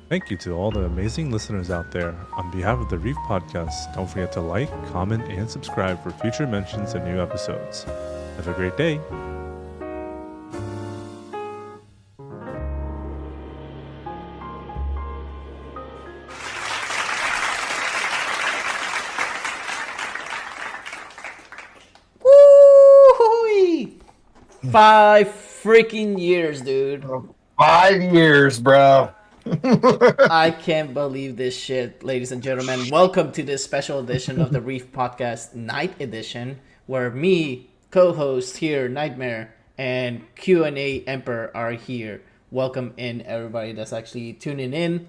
Thank you to all the amazing listeners out there. On behalf of the Reef Podcast, don't forget to like, comment, and subscribe for future mentions and new episodes. Have a great day. Woo-hoo-y! 5 freaking years, dude. 5 years, bro. I can't believe this shit, ladies and gentlemen. Welcome to this special edition of the Reef Podcast Night Edition, where me, co-host here, Nightmare, and Q&A Emperor are here. Welcome in, everybody that's actually tuning in.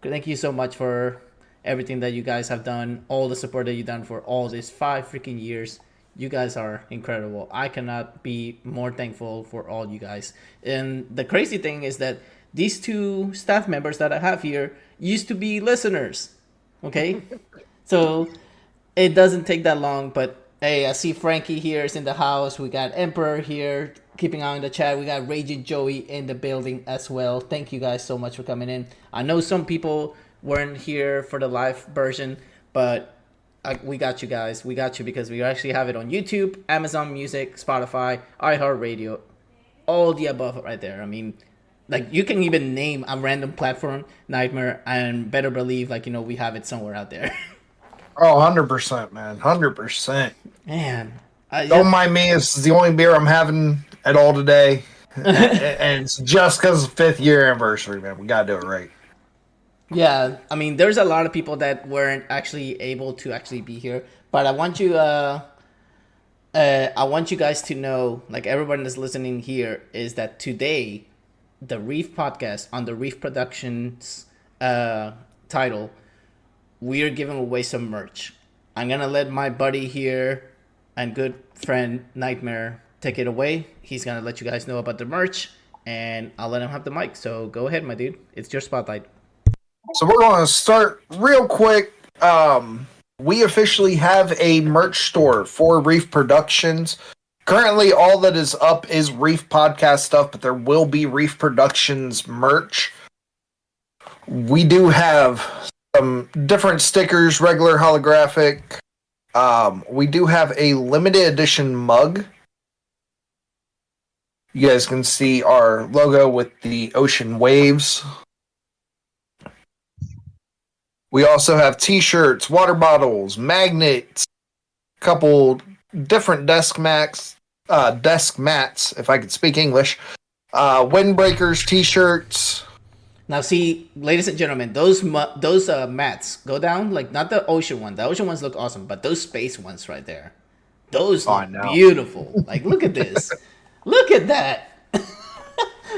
Thank you so much for everything that you guys have done, all the support that you've done for all these 5 freaking years. You guys are incredible. I cannot be more thankful for all you guys. And the crazy thing is that these two staff members that I have here used to be listeners. Okay? So it doesn't take that long, but hey, I see Frankie here is in the house. We got Emperor here keeping on in the chat. We got Raging Joey in the building as well. Thank you guys so much for coming in. I know some people weren't here for the live version, but we got you guys. We got you because we actually have it on YouTube, Amazon Music, Spotify, iHeart Radio, all the above right there. I mean, like, you can even name a random platform, Nightmare, and better believe, like, we have it somewhere out there. Oh, 100%, man. 100%. Man. Don't mind me. This is the only beer I'm having at all today. And it's just because of the 5th year anniversary, man. We got to do it right. Yeah, I mean, there's a lot of people that weren't actually able to actually be here, but I want you guys to know, like, everyone that's listening here, is that today, the Reef Podcast on the Reef Productions title, we are giving away some merch. I'm gonna let my buddy here and good friend Nightmare take it away. He's gonna let you guys know about the merch, and I'll let him have the mic. So go ahead, my dude. It's your spotlight. So we're going to start real quick. We officially have a merch store for Reef Productions. Currently, all that is up is Reef Podcast stuff, but there will be Reef Productions merch. We do have some different stickers, regular, holographic. We do have a limited edition mug. You guys can see our logo with the ocean waves. We also have t-shirts, water bottles, magnets, a couple different desk mats, if I could speak English, windbreakers, t-shirts. Now, see, ladies and gentlemen, those mats go down, like, not the ocean one. The ocean ones look awesome, but those space ones right there, those look beautiful. Like, look at this. Look at that.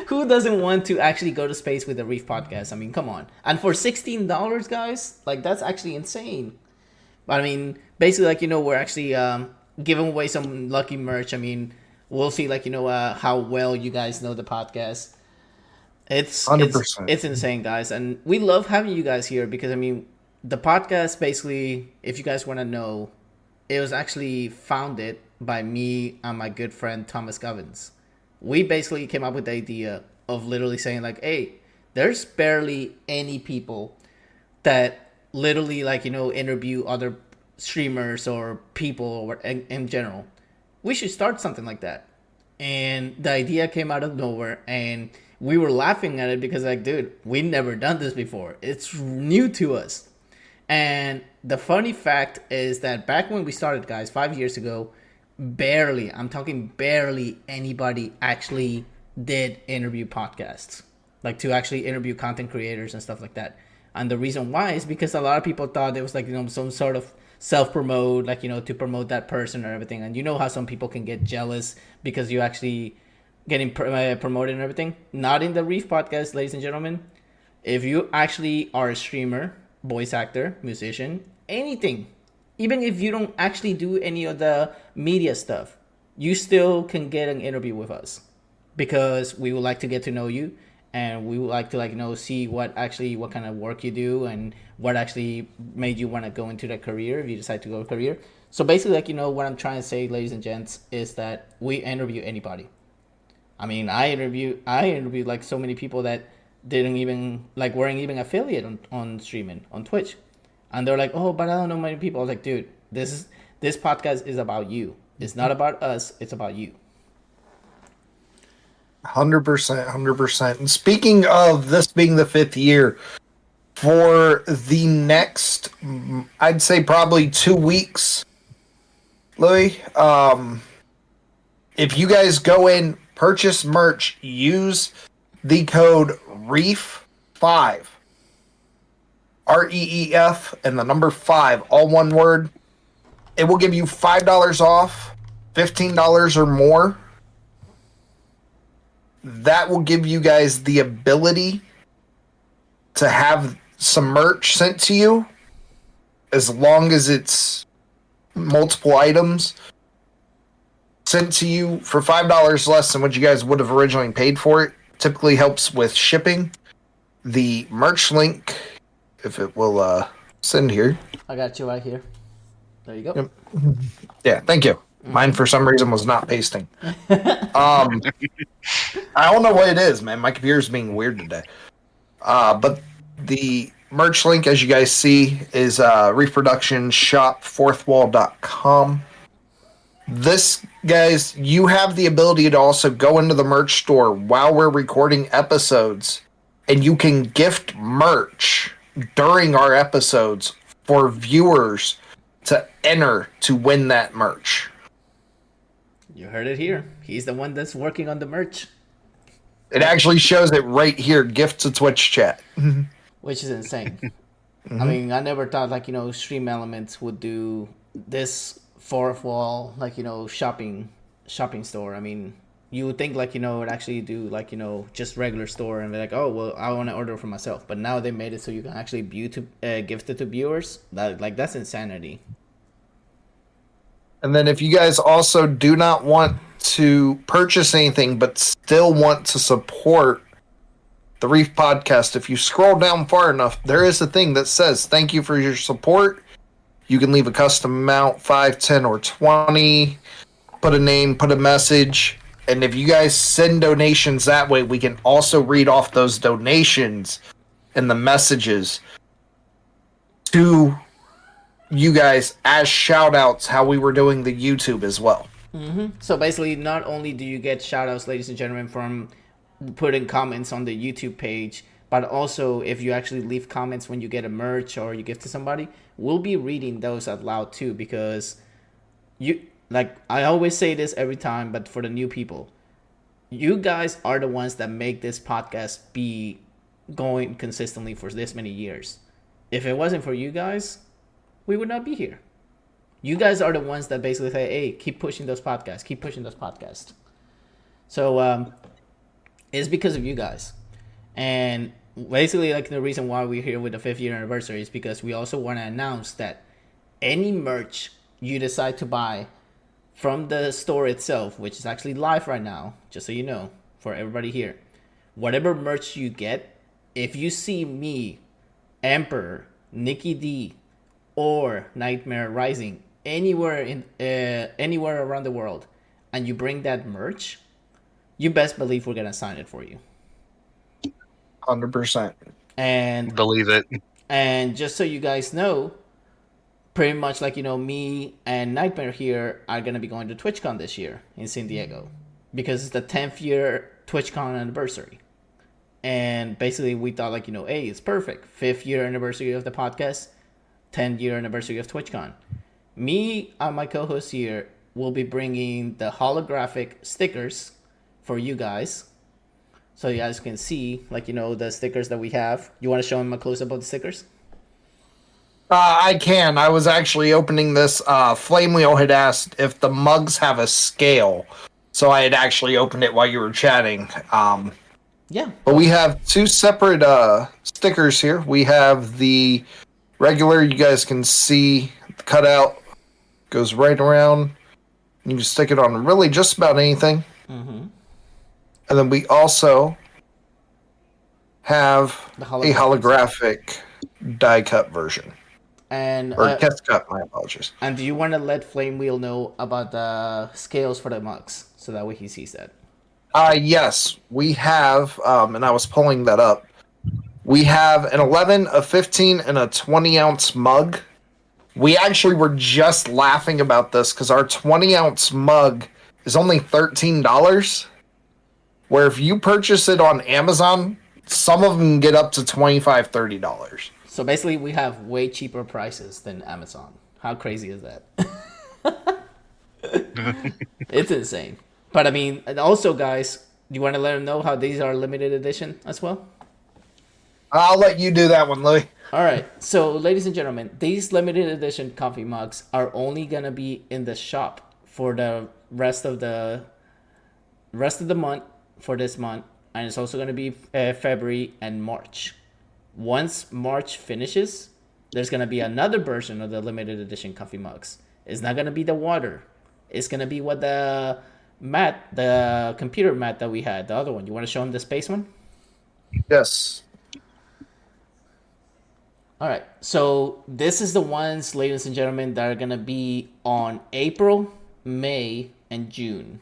Who doesn't want to actually go to space with the Reef Podcast? I mean, come on. And for $16, guys, like, that's actually insane. But I mean, basically, like, we're actually giving away some lucky merch. I mean, we'll see, like, how well you guys know the podcast. It's 100%. It's insane, guys. And we love having you guys here because, I mean, the podcast, basically, if you guys want to know, it was actually founded by me and my good friend ThomasGovens. We basically came up with the idea of literally saying, like, hey, there's barely any people that literally, like, interview other streamers or people or in general. We should start something like that. And the idea came out of nowhere, and we were laughing at it because, like, dude, we never done this before. It's new to us. And the funny fact is that back when we started, guys, 5 years ago, I'm talking barely anybody actually did interview podcasts, like, to actually interview content creators and stuff like that. And the reason why is because a lot of people thought it was, like, some sort of self-promote, like, to promote that person or everything. And you know how some people can get jealous because you actually getting promoted and everything. Not in the Reef Podcast, ladies and gentlemen. If you actually are a streamer, voice actor, musician, anything, even if you don't actually do any of the media stuff, you still can get an interview with us because we would like to get to know you, and we would like to, like, see what kind of work you do and what actually made you want to go into that career if you decide to go career. So basically, like, what I'm trying to say, ladies and gents, is that we interview anybody. I mean, I interview like so many people that didn't even weren't even affiliate on streaming on Twitch, and they're like, oh, but I don't know many people. I was like, dude, this podcast is about you. It's not about us. It's about you. 100%. And speaking of this being the 5th year, for the next, I'd say probably 2 weeks, Louis, if you guys go in, purchase merch, use the code REEF5, REEF, and the number 5, all one word. It will give you $5 off, $15 or more. That will give you guys the ability to have some merch sent to you, as long as it's multiple items sent to you for $5 less than what you guys would have originally paid for it. Typically helps with shipping. The merch link, if it will send here. I got you right here. There you go. Yep. Yeah, thank you. Mine, for some reason, was not pasting. I don't know what it is, man. My computer's being weird today. But the merch link, as you guys see, is reproductionshop4thwall.com. This, guys, you have the ability to also go into the merch store while we're recording episodes, and you can gift merch during our episodes for viewers to enter to win that merch. You heard it here. He's the one that's working on the merch. It actually shows it right here, gift to Twitch chat. Which is insane. I mean, I never thought, Stream Elements would do this fourth wall, shopping store. I mean, you would think, it would actually do, just regular store and be like, oh, well, I want to order for myself. But now they made it so you can actually gift it to viewers. That's insanity. And then if you guys also do not want to purchase anything but still want to support the Reef Podcast, if you scroll down far enough, there is a thing that says, thank you for your support. You can leave a custom amount, 5, 10, or 20. Put a name, put a message. And if you guys send donations that way, we can also read off those donations and the messages to you guys as shout outs, how we were doing the YouTube as well. So basically, not only do you get shout outs, ladies and gentlemen, from putting comments on the YouTube page, but also if you actually leave comments when you get a merch or you give to somebody, we'll be reading those out loud too, because I always say this every time, but for the new people, you guys are the ones that make this podcast be going consistently for this many years. If it wasn't for you guys, we would not be here. You guys are the ones that basically say, hey, keep pushing those podcasts. So it's because of you guys. And basically, the reason why we're here with the 5th year anniversary is because we also want to announce that any merch you decide to buy from the store itself, which is actually live right now, just so you know, for everybody here, whatever merch you get, if you see me, Emperor, NickyD, or NightmareRyzing anywhere around the world, and you bring that merch, you best believe we're gonna sign it for you. 100%. And believe it. And just so you guys know, pretty much me and Nightmare here are gonna be going to TwitchCon this year in San Diego, because it's the 10th year TwitchCon anniversary. And basically we thought hey, it's perfect. 5th year anniversary of the podcast, 10th year anniversary of TwitchCon. Me and my co-host here will be bringing the holographic stickers for you guys, so you guys can see the stickers that we have. You want to show them a close-up of the stickers? I can. I was actually opening this. Flame Wheel had asked if the mugs have a scale, so I had actually opened it while you were chatting. Yeah. But we have 2 separate stickers here. We have the regular, you guys can see the cutout goes right around. You can stick it on really just about anything. Mm-hmm. And then we also have a holographic die cut version. Or test cut, my apologies. And do you want to let Flame Wheel know about the scales for the mugs, so that way he sees that? Yes, we have, and I was pulling that up. We have an 11, a 15, and a 20-ounce mug. We actually were just laughing about this because our 20-ounce mug is only $13, where if you purchase it on Amazon, some of them get up to $25, $30. So basically, we have way cheaper prices than Amazon. How crazy is that? It's insane. But I mean, and also, guys, you want to let them know how these are limited edition as well? I'll let you do that one, Louis. All right. So, ladies and gentlemen, these limited edition coffee mugs are only going to be in the shop for the rest of the month, for this month. And it's also going to be February and March. Once March finishes, there's going to be another version of the limited edition coffee mugs. It's not going to be the water. It's going to be what the computer mat that we had, the other one. You want to show them the space one? Yes. All right. So this is the ones, ladies and gentlemen, that are going to be on April, May, and June.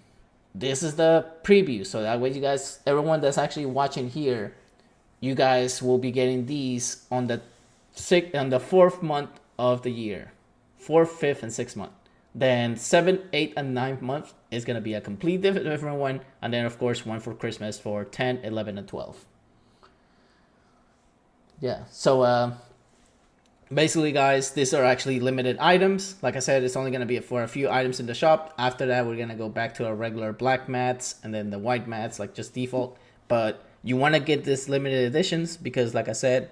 This is the preview. So that way you guys, everyone that's actually watching here, you guys will be getting these on the 4th month of the year. 4th, 5th, and 6th month. Then 7th, 8th, and 9th month is going to be a complete different one. And then, of course, one for Christmas for 10, 11, and 12. Yeah. So, basically, guys, these are actually limited items. Like I said, it's only going to be for a few items in the shop. After that, we're going to go back to our regular black mats and then the white mats, like just default. But you want to get this limited editions because, like I said,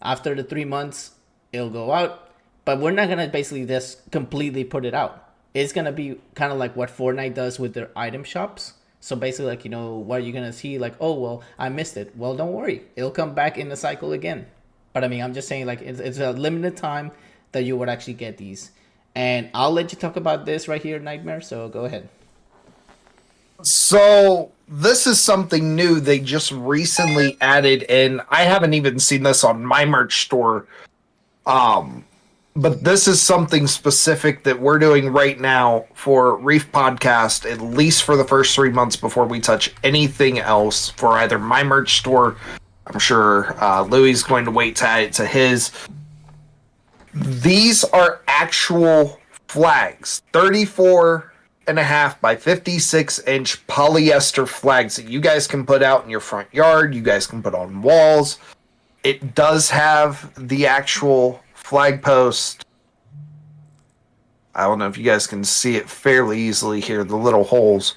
after the 3 months, it'll go out. But we're not going to basically just completely put it out. It's going to be kind of like what Fortnite does with their item shops. So basically, like, what you're going to see, like, oh, well, I missed it. Well, don't worry. It'll come back in the cycle again. But I mean, I'm just saying, like, it's a limited time that you would actually get these. And I'll let you talk about this right here, Nightmare. So go ahead. So this is something new they just recently added in. I haven't even seen this on my merch store. But this is something specific that we're doing right now for Reef Podcast, at least for the first 3 months before we touch anything else for either my merch store. I'm sure Louis is going to wait to add it to his. These are actual flags, 34.5 by 56-inch polyester flags that you guys can put out in your front yard. You guys can put on walls. It does have the actual flag post. I don't know if you guys can see it fairly easily here, the little holes.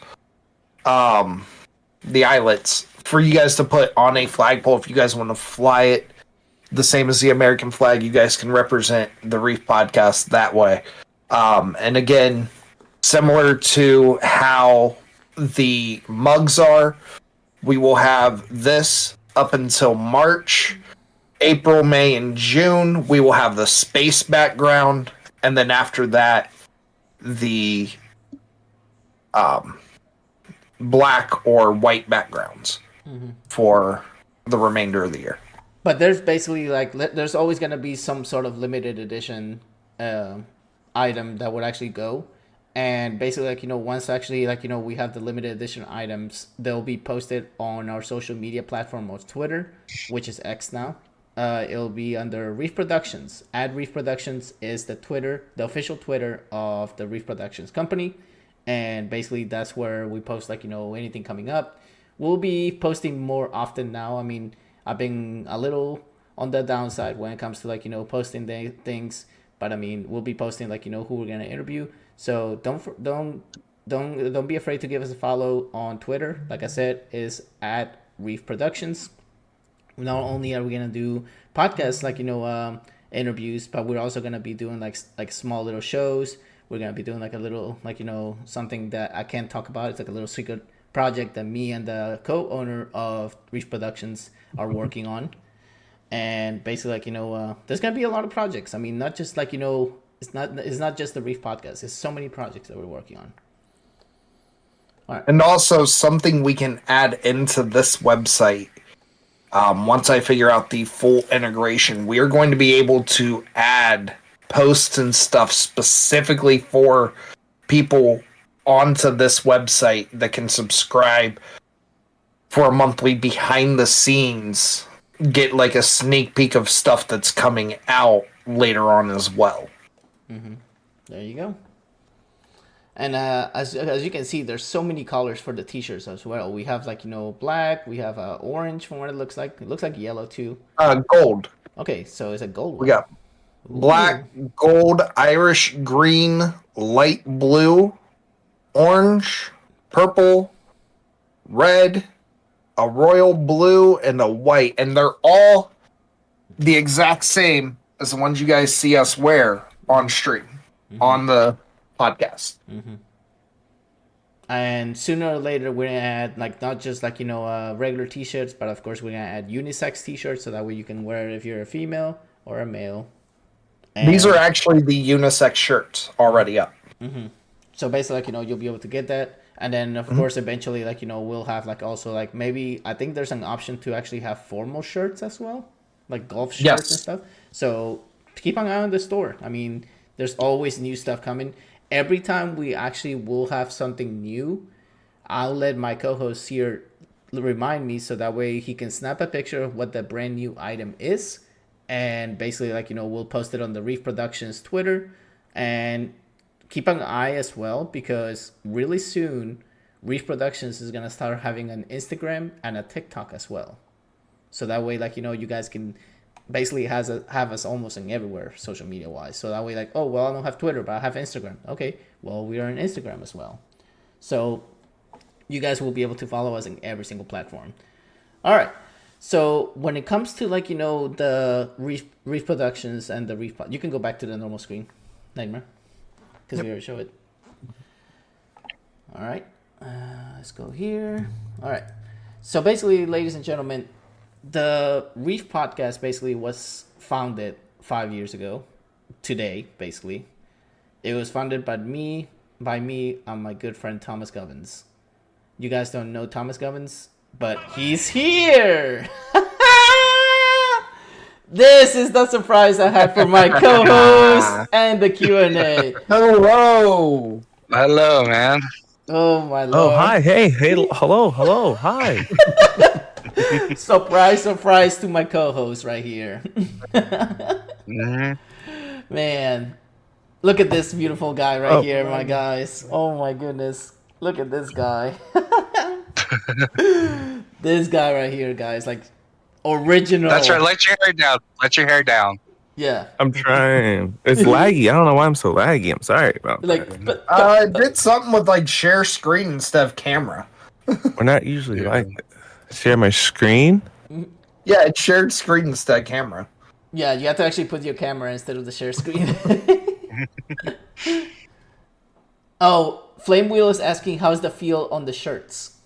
The eyelets for you guys to put on a flagpole if you guys want to fly it the same as the American flag. You guys can represent the Reef Podcast that way. And again, similar to how the mugs are, we will have this up until March. April, May, and June, we will have the space background, and then after that, the black or white backgrounds for the remainder of the year. But there's basically, like, there's always going to be some sort of limited edition item that would actually go. And basically, like, once actually, like, we have the limited edition items, they'll be posted on our social media platform of Twitter, which is X now. It'll be under Reef Productions. @Reef Productions is the official Twitter of the Reef Productions company. And basically that's where we post, like, anything coming up. We'll be posting more often now. I mean, I've been a little on the downside when it comes to, like, posting things. But I mean, we'll be posting, like, who we're going to interview. So don't be afraid to give us a follow on Twitter. Like I said, is @Reef Productions. Not only are we gonna do podcasts, like, interviews, but we're also gonna be doing like small little shows. We're gonna be doing like a little, like, something that I can't talk about. It's like a little secret project that me and the co-owner of Reef Productions are working on. And basically, like, there's gonna be a lot of projects. I mean, not just like, it's not just the Reef Podcast. There's so many projects that we're working on. All right. And also something we can add into this website. Once I figure out the full integration, we are going to be able to add posts and stuff specifically for people onto this website that can subscribe for a monthly behind the scenes get like a sneak peek of stuff that's coming out later on as well. Mm-hmm. There you go. And as you can see, there's so many colors for the t-shirts as well. We have like, black. We have orange from what it looks like. It looks like yellow too. Gold. Okay, so it's a gold one. We got black, gold, Irish green, light blue, orange, purple, red, a royal blue, and a white. And they're all the exact same as the ones you guys see us wear on stream, on the podcast. Mm-hmm. And sooner or later, we're going to add, like, not just, like, regular t-shirts, but, of course, we're going to add unisex t-shirts, so that way you can wear it if you're a female or a male. And these are actually the unisex shirts already up. Mm-hmm. So, basically, like, you'll be able to get that. And then, of course, eventually, like, we'll have, like, also, like, maybe, I think there's an option to actually have formal shirts as well. Like, golf shirts and stuff. So, keep an eye on the store. I mean, there's always new stuff coming. Every time we actually will have something new, I'll let my co-host here remind me, so that way he can snap a picture of what the brand new item is, and basically, like, we'll post it on the Reef Productions Twitter, and keep an eye as well, because really soon Reef Productions is gonna start having an Instagram and a TikTok as well, so that way, like, you guys can basically have us almost in everywhere social media wise. So that way, like, oh, well, I don't have Twitter, but I have Instagram. Okay, well, we are on Instagram as well. So you guys will be able to follow us in every single platform. All right. So when it comes to, like, the Reef Productions and the Reef, you can go back to the normal screen, Nightmare, because we already show it. All right. Let's go here. All right. So basically, ladies and gentlemen, the Reef Podcast basically was founded 5 years ago. Today, basically. It was founded by me and my good friend ThomasGovens. You guys don't know ThomasGovens, but he's here! This is the surprise I had for my co-host and the Q&A. Hello! Hello, man. Oh, my Lord. Oh, hi. Hey, hello, hi. Surprise to my co-host right here. Man, look at this beautiful guy right here, my guys. Oh my goodness. Look at this guy. This guy right here, guys. Like, original. That's right. Let your hair down. Yeah. I'm trying. It's laggy. I don't know why I'm so laggy. I'm sorry about that. But I did something with, like, share screen instead of camera. We're not usually like that. Share my screen? Yeah, it's shared screen instead of camera. Yeah, you have to actually put your camera instead of the share screen. Oh, Flame Wheel is asking, how's the feel on the shirts?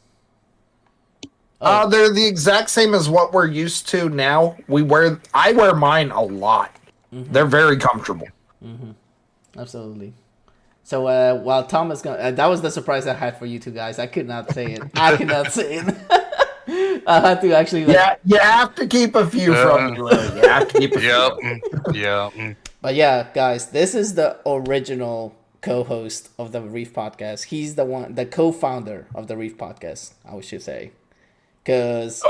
They're the exact same as what we're used to now. I wear mine a lot. Mm-hmm. They're very comfortable. Mm-hmm. Absolutely. So while Thomas, that was the surprise I had for you two guys. I could not say it. I had to actually. Yeah, you have to keep a few from you. You have to keep a few. Yeah. But yeah, guys, this is the original co-host of the Reef Podcast. He's the co-founder of the Reef Podcast, I should say. Because it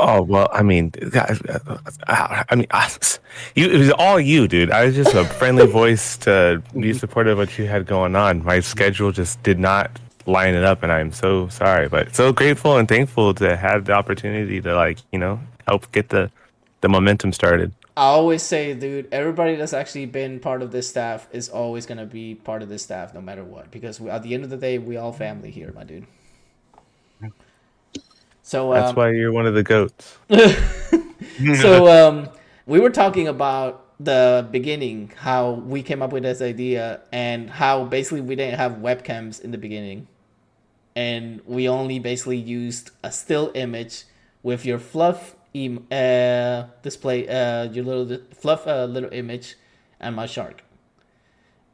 was all you, dude. I was just a friendly voice to be supportive of what you had going on. My schedule just did not line it up, and I'm so sorry, but so grateful and thankful to have the opportunity to help get the momentum started. I always say, dude, everybody that's actually been part of this staff is always going to be part of this staff no matter what, because at the end of the day, we all family here, my dude. So that's why you're one of the goats. So we were talking about the beginning, how we came up with this idea, and how basically we didn't have webcams in the beginning, and we only basically used a still image with your fluff display, your little fluff little image, and my shark.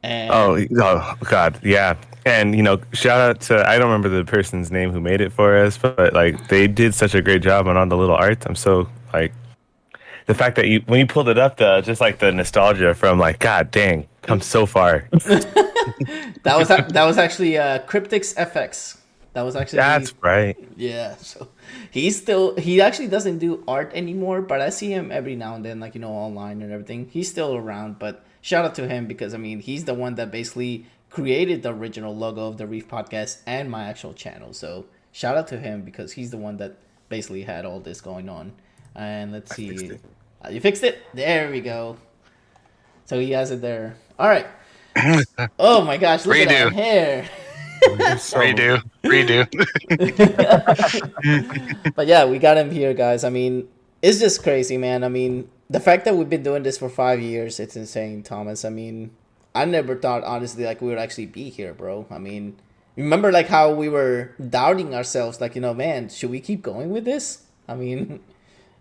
And oh God, yeah. And shout out to, I don't remember the person's name who made it for us, but they did such a great job on all the little art. I'm so the fact that when you pulled it up, just the nostalgia from God dang, come so far. that was actually Cryptix FX That was actually That's right. Yeah, so he actually doesn't do art anymore, but I see him every now and then, like, online and everything. He's still around, but shout out to him because, I mean, he's the one that basically created the original logo of the Reef Podcast and my actual channel. So shout out to him because he's the one that basically had all this going on. And let's see. You fixed it? There we go. So he has it there. All right. Oh my gosh, look at that hair. Redo. But yeah, we got him here, guys. I mean, it's just crazy, man. I mean, the fact that we've been doing this for 5 years, it's insane, Thomas. I mean, I never thought, honestly, like, we would actually be here, bro. I mean, remember, like, how we were doubting ourselves, like, man, should we keep going with this? I mean,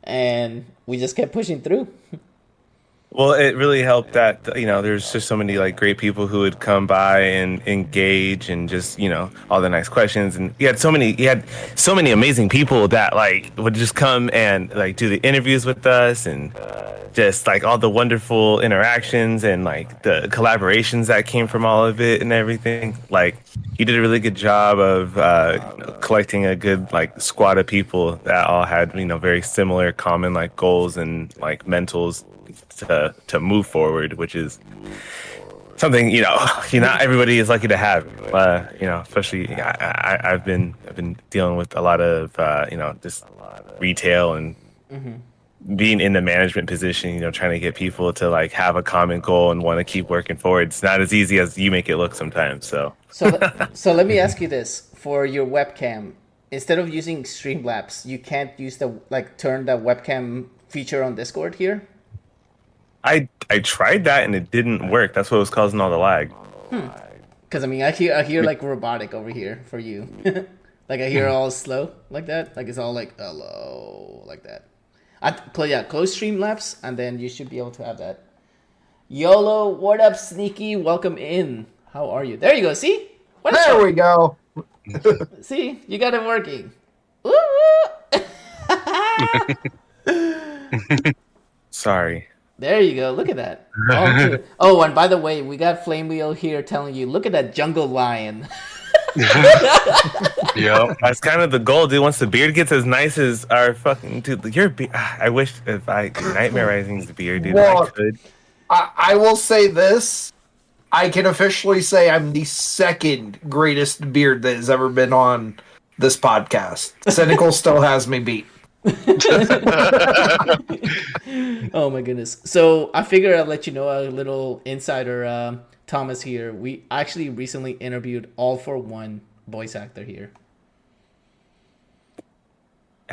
and we just kept pushing through. Well, it really helped that, there's just so many like great people who would come by and engage and just, all the nice questions. And you had so many amazing people that like would just come and like do the interviews with us and just like all the wonderful interactions and like the collaborations that came from all of it and everything. Like you did a really good job of collecting a good like squad of people that all had, very similar common like goals and like mentals to move forward, which is something not everybody is lucky to have. Especially I've been dealing with a lot of just retail and being in the management position. Trying to get people to like have a common goal and want to keep working forward. It's not as easy as you make it look sometimes. So let me ask you this: for your webcam, instead of using Streamlabs, you can't use turn the webcam feature on Discord here? I tried that and it didn't work. That's what was causing all the lag. Because I mean, I hear like robotic over here for you. Like I hear all slow like that. Like it's all like hello like that. Close Streamlabs and then you should be able to have that. YOLO, what up, Sneaky? Welcome in. How are you? There you go. See? There we go. See, you got it working. Sorry. There you go. Look at that. Oh, and by the way, we got Flame Wheel here telling you, look at that jungle lion. Yeah, that's kind of the goal, dude. Once the beard gets as nice as our fucking dude, your beard. I wish if I NightmareRyzing's beard, dude. Well, I could. I will say this. I can officially say I'm the second greatest beard that has ever been on this podcast. Cynical still has me beat. Oh my goodness. So I figured I'd let you know a little insider, Thomas here. We actually recently interviewed All For One voice actor here.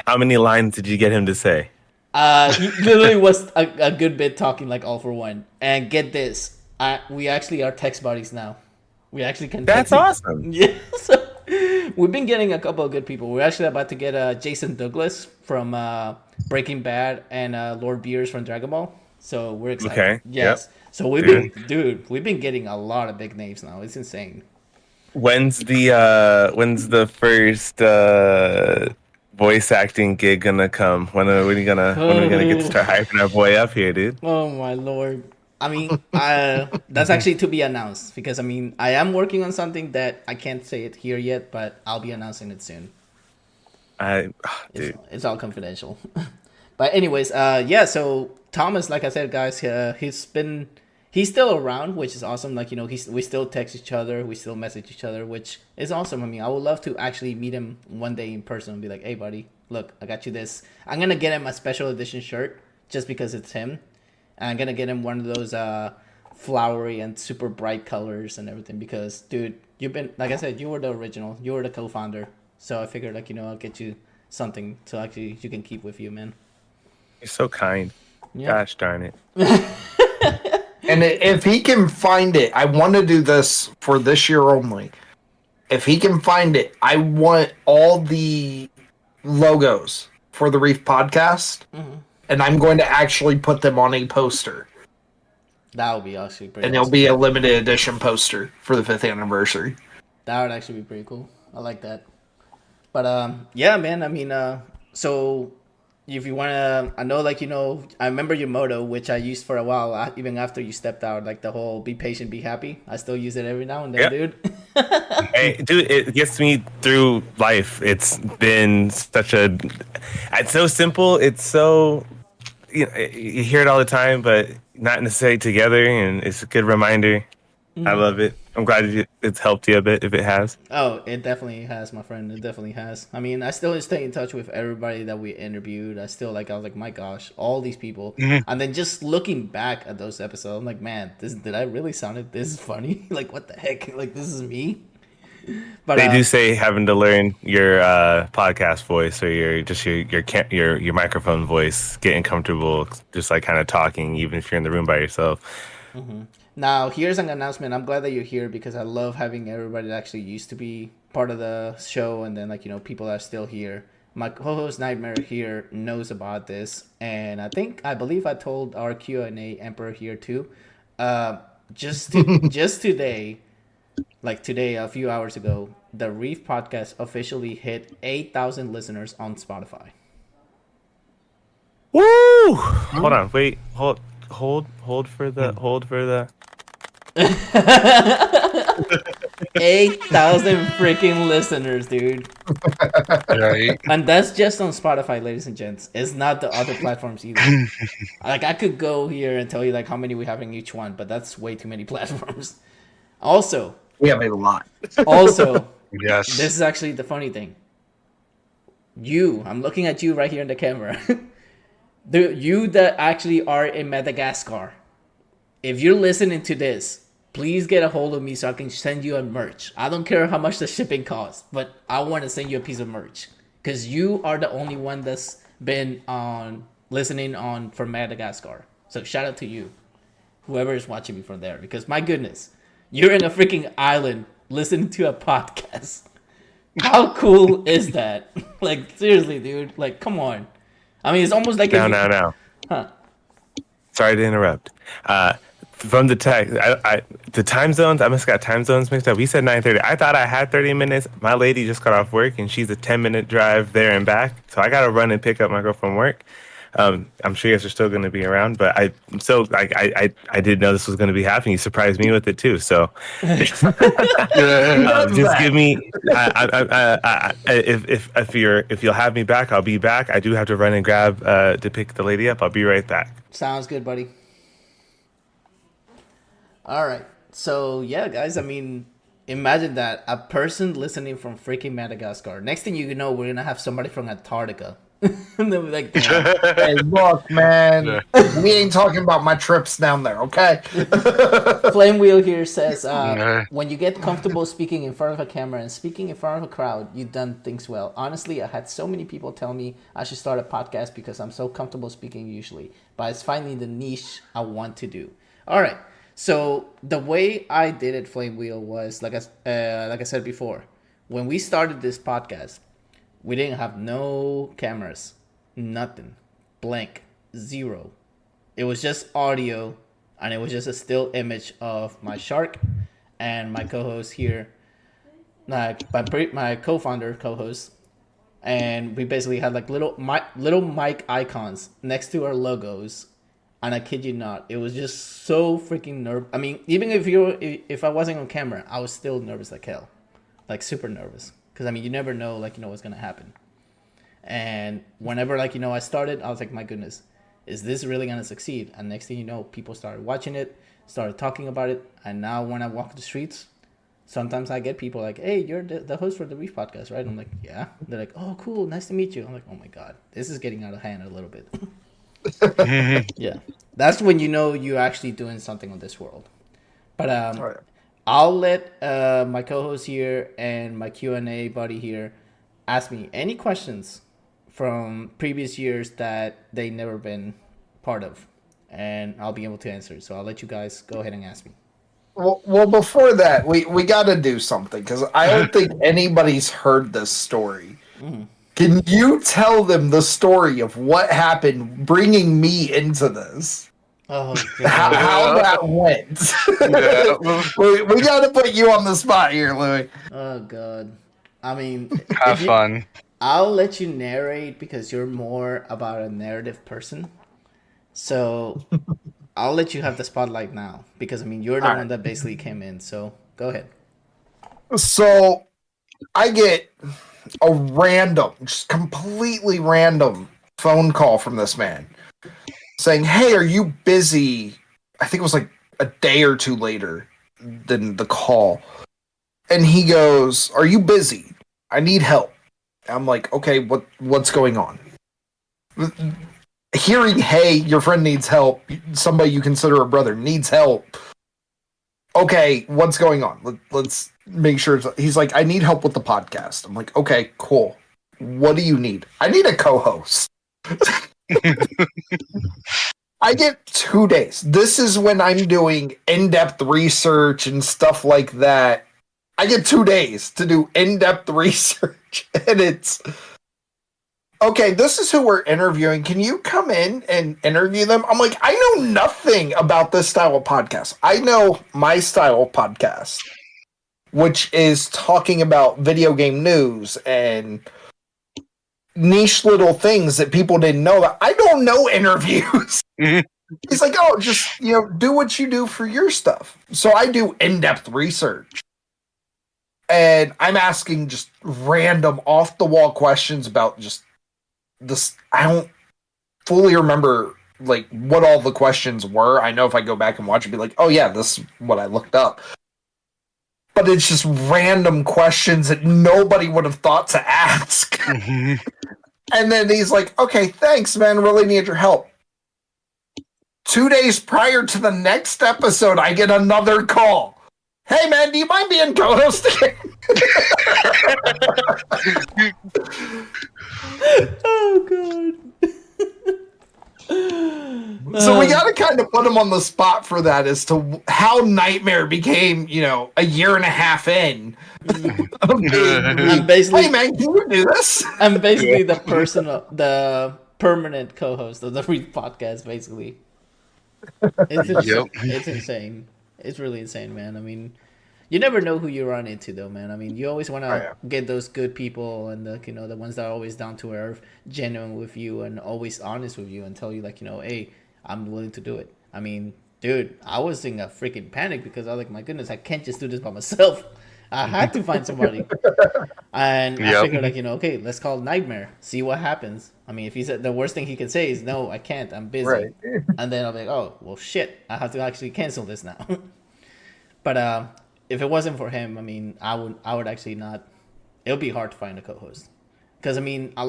How many lines did you get him to say? He literally was a good bit talking like All For One. And get this, we actually are text buddies now. We actually can text. That's awesome. Yeah. So we've been getting a couple of good people. We're actually about to get Jason Douglas from Breaking Bad and Lord Beers from Dragon Ball. So we're excited. Okay. Yes. Yep. So we've been getting a lot of big names now. It's insane. When's the first voice acting gig gonna come? When are we gonna get to start hyping our boy up here, dude? Oh my lord. I mean, that's actually to be announced because, I mean, I am working on something that I can't say it here yet, but I'll be announcing it soon. Dude. It's all confidential. But anyways, yeah, so Thomas, like I said, guys, he's still around, which is awesome. Like, we still text each other, we still message each other, which is awesome. I mean, I would love to actually meet him one day in person and be like, hey, buddy, look, I got you this. I'm going to get him a special edition shirt just because it's him. And I'm going to get him one of those flowery and super bright colors and everything because, dude, you've been, like I said, you were the original. You were the co-founder. So I figured, like, I'll get you something so actually you can keep with you, man. You're so kind. Yeah. Gosh darn it. And if he can find it, I want to do this for this year only. If he can find it, I want all the logos for the Reef Podcast. Mm-hmm. And I'm going to actually put them on a poster. That would be actually pretty And it'll be a limited edition poster for the 5th anniversary. That would actually be pretty cool. I like that. But, yeah, man, I mean, so if you wanna, I know, like, I remember your motto, which I used for a while, even after you stepped out, like the whole "be patient, be happy." I still use it every now and then, dude. Hey, dude, it gets me through life. It's been it's so simple. It's so, you hear it all the time, but not necessarily together, and it's a good reminder. I love it. I'm glad it's helped you a bit, if it has. Oh, it definitely has, my friend. It definitely has. I mean, I still stay in touch with everybody that we interviewed. I was like, my gosh, all these people. And then just looking back at those episodes, I'm like, man, did I really sound this funny? Like, what the heck? Like, this is me? But they do say having to learn your podcast voice or your microphone voice, getting comfortable, just like kind of talking, even if you're in the room by yourself. Now, here's an announcement. I'm glad that you're here because I love having everybody that actually used to be part of the show, and then people that are still here. My co-host Nightmare here knows about this, and I believe I told our Q&A Emperor here too. Just today, a few hours ago, the Reef Podcast officially hit 8,000 listeners on Spotify. Woo! Hold on, wait, hold for the 8,000 freaking listeners, dude. Right. And that's just on Spotify, ladies and gents. It's not the other platforms either. Like, I could go here and tell you like how many we have in each one, but that's way too many platforms. Also, We have a lot. Yes. This is actually the funny thing. I'm looking at you right here in the camera. You that actually are in Madagascar. If you're listening to this, please get a hold of me so I can send you a merch. I don't care how much the shipping costs, but I want to send you a piece of merch because you are the only one that's been listening from Madagascar. So shout out to you, whoever is watching me from there, because my goodness, you're in a freaking island listening to a podcast. How cool is that? Like, seriously, dude. Like, come on. I mean, it's almost like no. Huh? Sorry to interrupt. From the text, the time zones, I must have got time zones mixed up. We said 9:30. I thought I had 30 minutes. My lady just got off work, and she's a 10-minute drive there and back. So I got to run and pick up my girl from work. I'm sure you guys are still going to be around, but I didn't know this was going to be happening. You surprised me with it too. So just give me if you'll have me back, I'll be back. I do have to run and grab to pick the lady up. I'll be right back. Sounds good, buddy. All right. So yeah, guys. I mean, imagine that, a person listening from freaking Madagascar. Next thing you know, we're gonna have somebody from Antarctica. And they'll be like, hey, look, man, we ain't talking about my trips down there, okay? Flame Wheel here says, when you get comfortable speaking in front of a camera and speaking in front of a crowd, you've done things well. Honestly, I had so many people tell me I should start a podcast because I'm so comfortable speaking usually, but it's finding the niche I want to do. All right. So the way I did it, Flame Wheel, was like I said before, when we started this podcast, we didn't have no cameras, nothing, blank, zero. It was just audio, and it was just a still image of my shark and my co-host here, like my co-founder co-host, and we basically had like little mic icons next to our logos. And I kid you not, it was just so freaking nervous. I mean, even if I wasn't on camera, I was still nervous like hell, like super nervous. Because I mean, you never know, like, what's gonna happen. And whenever, I started, I was like, my goodness, is this really gonna succeed? And next thing you know, people started watching it, started talking about it, and now when I walk the streets, sometimes I get people like, hey, you're the host for the Reef Podcast, right? I'm like, yeah. They're like, oh, cool, nice to meet you. I'm like, oh my god, this is getting out of hand a little bit. Yeah, that's when you know you're actually doing something on this world. But right. I'll let my co-host here and my Q&A buddy here ask me any questions from previous years that they never been part of, and I'll be able to answer. So I'll let you guys go ahead and ask me. Well, before that, we got to do something because I don't think anybody's heard this story. Mm-hmm. Can you tell them the story of what happened bringing me into this? Oh, how that went. we got to put you on the spot here, Louis. Oh, God. I mean... Have fun. I'll let you narrate because you're more about a narrative person. So I'll let you have the spotlight now because I mean you're the one that basically came in. So go ahead. So I get a random, just completely random phone call from this man saying, "Hey, are you busy?" I think it was like a day or two later than the call. And he goes, "Are you busy? I need help." I'm like, "Okay, what's going on?" Hearing, "Hey, your friend needs help. Somebody you consider a brother needs help." Okay, what's going on? Let's make sure. He's like, "I need help with the podcast." I'm like, "Okay, cool. What do you need?" "I need a co-host." I get 2 days. This is when I'm doing in-depth research and stuff like that. I get 2 days to do in-depth research, and it's okay. This is who we're interviewing. Can you come in and interview them? I'm like, I know nothing about this style of podcast. I know my style of podcast, which is talking about video game news and niche little things that people didn't know about. I don't know interviews. He's like, "Oh, just, do what you do for your stuff." So I do in-depth research. And I'm asking just random off-the-wall questions about just this. I don't fully remember like what all the questions were. I know if I go back and watch it, be like, "Oh yeah, this is what I looked up." But it's just random questions that nobody would have thought to ask. And then he's like, "Okay, thanks, man. Really need your help." 2 days prior to the next episode, I get another call. "Hey, man, do you mind being co-host again?" Oh, God. So we got to kind of put him on the spot for that as to how Nightmare became, a year and a half in. I'm basically, "Hey, man, can you do this?" I'm basically the permanent co-host of the Reef Podcast, basically. It's insane. It's really insane, man. I mean, you never know who you run into, though, man. I mean, you always want to get those good people and the ones that are always down to earth, genuine with you, and always honest with you, and tell you "Hey, I'm willing to do it." I mean, dude, I was in a freaking panic because I was like, "My goodness, I can't just do this by myself. I had to find somebody." And I figured okay, let's call Nightmare, see what happens. I mean, if he said the worst thing he could say is, "No, I can't, I'm busy." Right. And then I'll be like, "Oh, well, shit, I have to actually cancel this now." But if it wasn't for him, I mean, I would actually not. It would be hard to find a co-host because I mean, I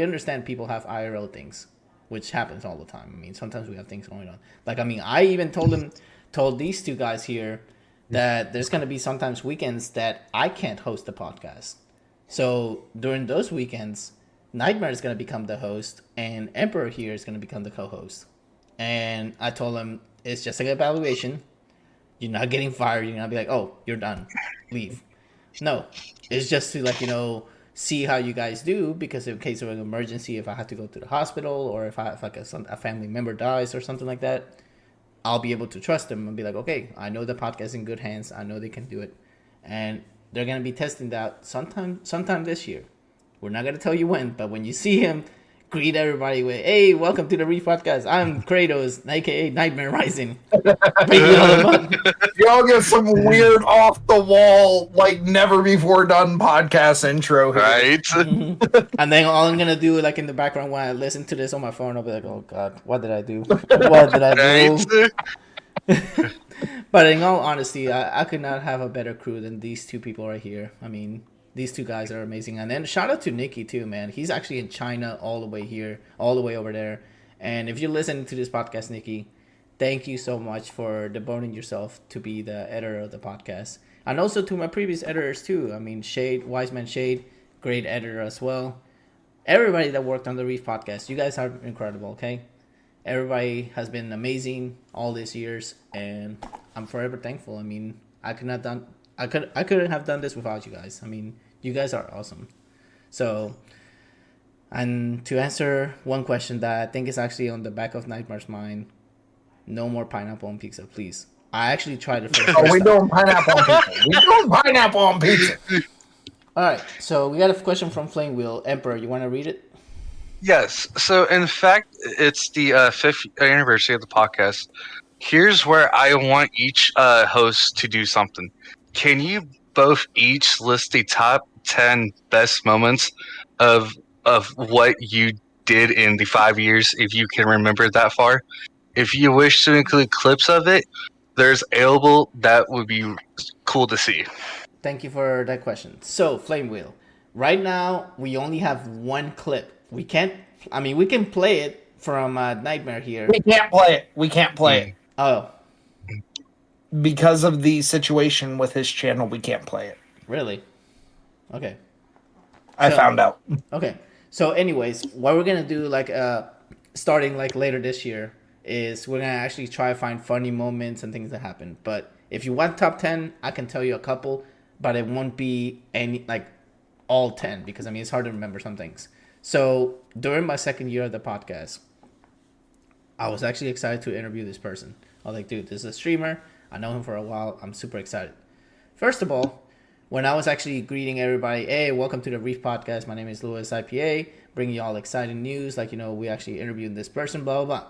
understand people have IRL things, which happens all the time. I mean, sometimes we have things going on. Like, I mean, I even told these two guys here that there's going to be sometimes weekends that I can't host the podcast. So during those weekends, Nightmare is going to become the host and Emperor here is going to become the co-host. And I told him it's just like an evaluation. You're not getting fired. You're not be like, "Oh, you're done. Leave." No, it's just to see how you guys do, because in case of an emergency, if I have to go to the hospital or if a family member dies or something like that, I'll be able to trust them and be like, "Okay, I know the podcast is in good hands. I know they can do it." And they're going to be testing that sometime this year. We're not going to tell you when, but when you see him, greet everybody with, "Hey, welcome to the Reef Podcast. I'm Kratos, a.k.a. NightmareRyzing." Y'all get some weird off-the-wall, like, never-before-done podcast intro here. Right? Mm-hmm. And then all I'm going to do, like, in the background when I listen to this on my phone, I'll be like, "Oh, God, what did I do? What did I do?" But in all honesty, I could not have a better crew than these two people right here. I mean, these two guys are amazing. And then shout out to Nicky too, man. He's actually in China all the way here, all the way over there. And if you're listening to this podcast, Nicky, thank you so much for devoting yourself to be the editor of the podcast. And also to my previous editors too. I mean, Wiseman Shade, great editor as well. Everybody that worked on the Reef Podcast, you guys are incredible, okay? Everybody has been amazing all these years, and I'm forever thankful. I mean, I couldn't have done this without you guys. I mean, you guys are awesome. So, and to answer one question that I think is actually on the back of Nightmare's mind, no more pineapple on pizza, please. I actually tried it for the first time. We doing pineapple on pizza. We doing pineapple on pizza. All right, so we got a question from Flame Wheel. Emperor, you want to read it? Yes. So, in fact, it's the 5th anniversary of the podcast. Here's where I want each host to do something. Can you both each list the top 10 best moments of what you did in the 5 years, if you can remember that far? If you wish to include clips of it, there's available. That would be cool to see. Thank you for that question. So, Flame Wheel, right now we only have one clip. We can play it from Nightmare here. We can't play it. Oh. Because of the situation with his channel, we can't play it. Really? Okay. I found out. Okay. So anyways, what we're going to do starting later this year is we're going to actually try to find funny moments and things that happen. But if you want top 10, I can tell you a couple, but it won't be all 10 because it's hard to remember some things. So during my second year of the podcast, I was actually excited to interview this person. I was like, dude, this is a streamer. I know him for a while. I'm super excited. First of all, when I was actually greeting everybody, hey, welcome to the Reef Podcast. My name is LuisIpa, bringing you all exciting news. We actually interviewed this person, blah, blah, blah.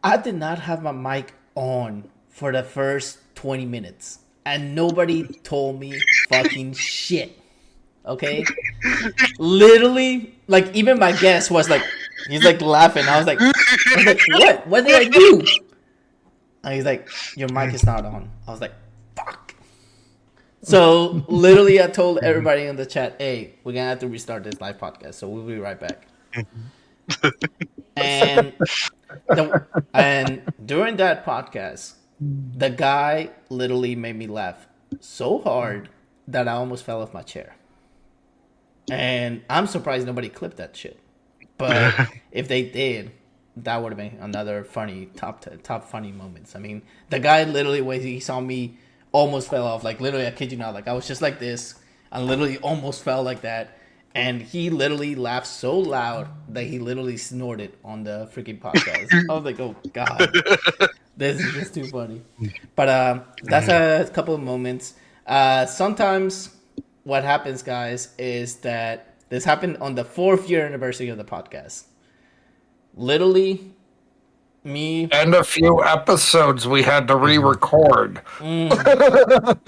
I did not have my mic on for the first 20 minutes. And nobody told me fucking shit. Okay? Literally, even my guest was he's laughing. I was like, what? What did I do? And he's like, your mic is not on. I was like, fuck. So literally I told everybody in the chat, hey, we're going to have to restart this live podcast. So we'll be right back. and during that podcast, the guy literally made me laugh so hard that I almost fell off my chair. And I'm surprised nobody clipped that shit. But if they did, that would have been another funny top funny moments. The guy literally, when he saw me, almost fell off. Literally, I kid you not. I was just like this. I literally almost fell like that. And he literally laughed so loud that he literally snorted on the freaking podcast. I was like, oh, God. This is just too funny. But that's a couple of moments. Sometimes what happens, guys, is that this happened on the 4th year anniversary of the podcast. Literally, me... And a few episodes we had to re-record. In the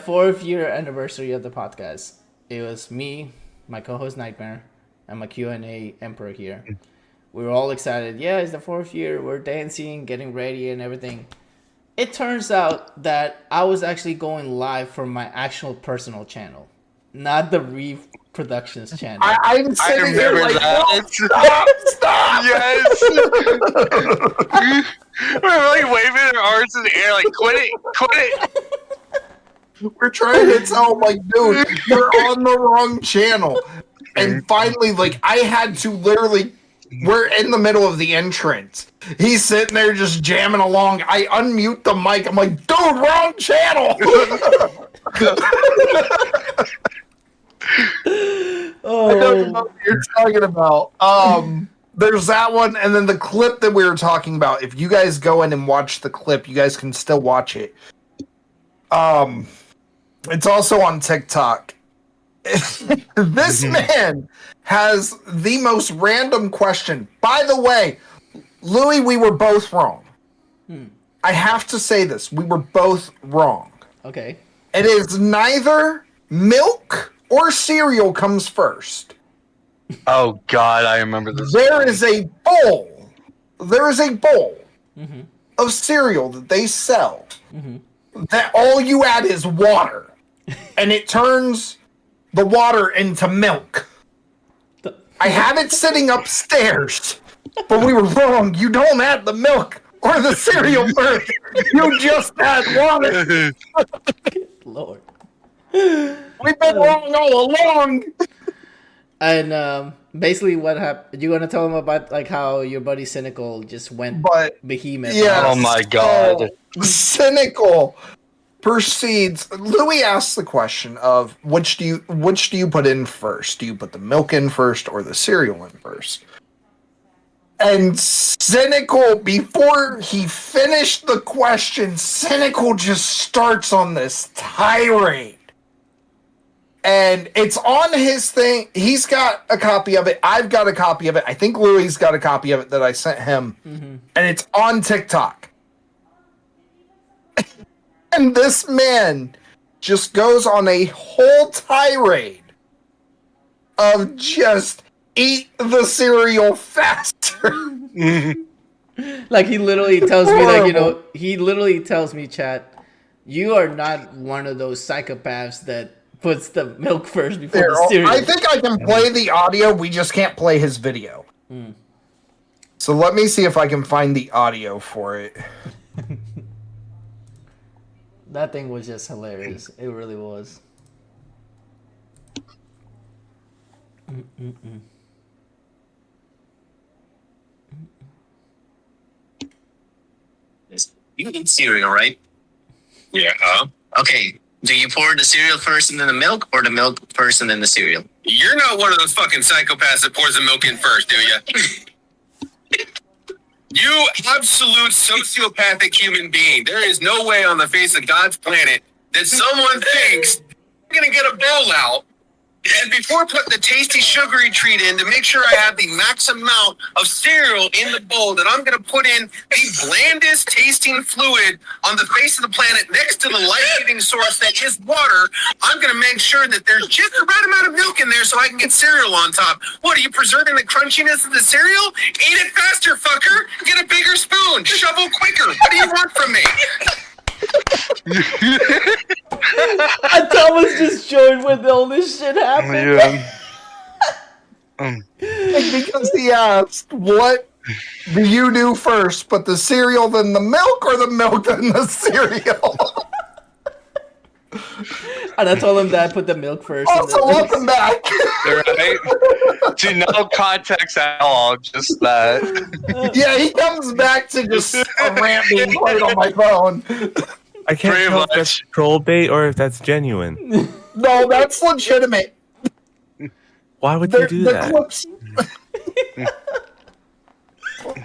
4th year anniversary of the podcast, it was me, my co-host Nightmare, and my Q&A Emperor here. We were all excited. Yeah, it's the 4th year. We're dancing, getting ready, and everything. It turns out that I was actually going live from my actual personal channel, not the Reef Productions channel. I'm sitting here that. Stop! Yes! We're waving our arms in the air quit it! We're trying to tell dude, you're on the wrong channel. And finally, I had to literally... We're in the middle of the entrance. He's sitting there just jamming along. I unmute the mic. I'm like, dude, wrong channel. I don't know what you're talking about. There's that one, and then the clip that we were talking about. If you guys go in and watch the clip, you guys can still watch it. It's also on TikTok. This man has the most random question. By the way, Louis, we were both wrong. I have to say this. We were both wrong. Okay. It is neither milk or cereal comes first. Oh, God, I remember this. There is a bowl. There is a bowl of cereal that they sell that all you add is water. And it turns... the water into milk. I have it sitting upstairs, but we were wrong. You don't add the milk or the cereal first. You just add water. Lord. We've been wrong all along. And basically what happened, you want to tell them about how your buddy Cynical just went behemoth? Yeah. Oh my God. Cynical proceeds. Louis asks the question of which do you put in first? Do you put the milk in first or the cereal in first? And Cynical, before he finished the question, Cynical just starts on this tirade And it's on his thing. He's got a copy of it. I've got a copy of it. I think Louis got a copy of it that I sent him. Mm-hmm. And it's on TikTok. And this man just goes on a whole tirade of just eat the cereal faster. Like he literally tells me, like, you know, he literally tells me, chat, you are not one of those psychopaths that puts the milk first before the cereal. I think I can play the audio. We just can't play his video. So let me see if I can find the audio for it. That thing was just hilarious. It really was. You eat cereal, right? Yeah. Okay. Do you pour the cereal first and then the milk, or the milk first and then the cereal? You're not one of those fucking psychopaths that pours the milk in first, do you? You absolute sociopathic human being. There is no way on the face of God's planet that someone thinks I'm going to get a bowl out and before put the tasty sugary treat in to make sure I have the max amount of cereal in the bowl that I'm going to put in the blandest tasting fluid on the face of the planet next to the life-giving source that is water. I'm going to make sure that there's just the right amount of milk in there so I can get cereal on top. What, are you preserving the crunchiness of the cereal? Eat it faster, fucker. Get a bigger spoon. Shovel quicker. What do you want from me? And Thomas just joined when all this shit happened. Yeah. Because he asked, what do you do first? Put the cereal, then the milk, or the milk, then the cereal? And I told him that I put the milk first. Also, welcome back. Right? To no context at all, just that. Yeah, he comes back to just a rant being played on my phone. I can't tell if that's troll bait or if that's genuine. No, that's legitimate. Why would you do that? Clips...